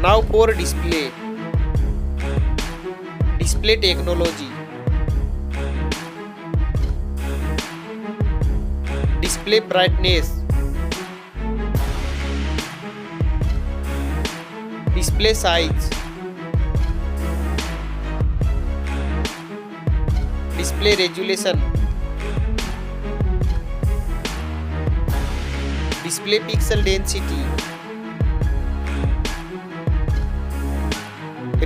Now for display. Display technology. Display brightness. Display size. Display resolution. Display pixel density.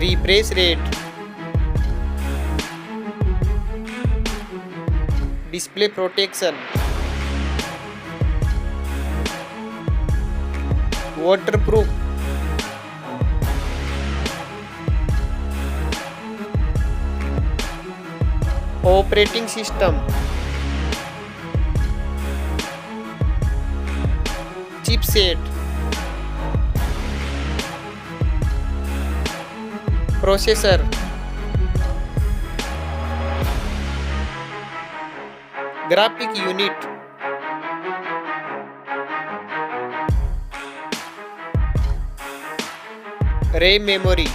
Refresh rate. Display protection. Waterproof. Operating system. Chipset. Processor. Graphic unit. RAM memory.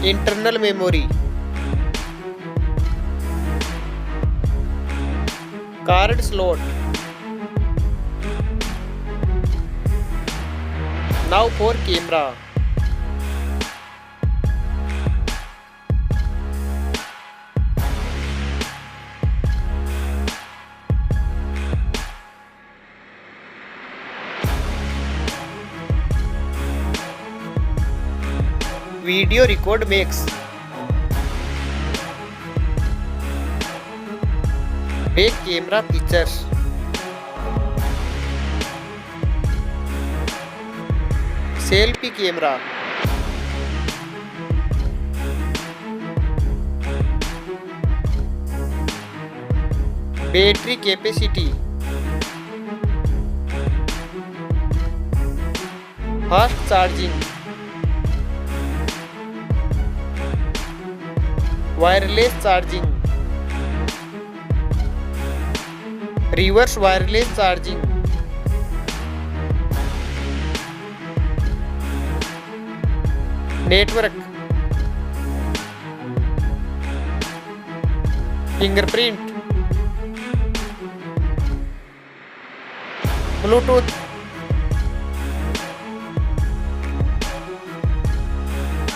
Internal memory. Card slot. Now for camera. Video record makes. Back camera features. Selfie camera. Battery capacity. Fast charging. Wireless charging. Reverse wireless charging. Network. Fingerprint. Bluetooth.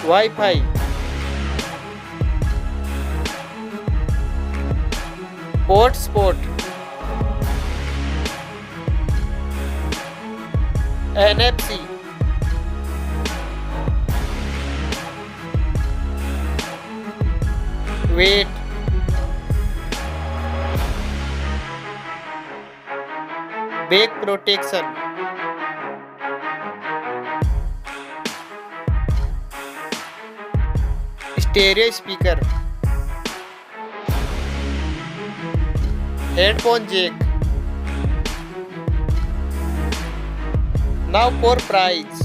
Wi-Fi. Hotspot. NFC. Weight. Back protection. Stereo speaker. Headphone jack. Now for price.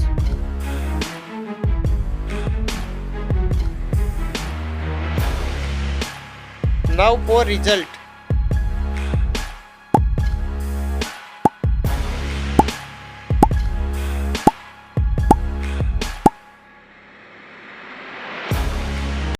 Now for result.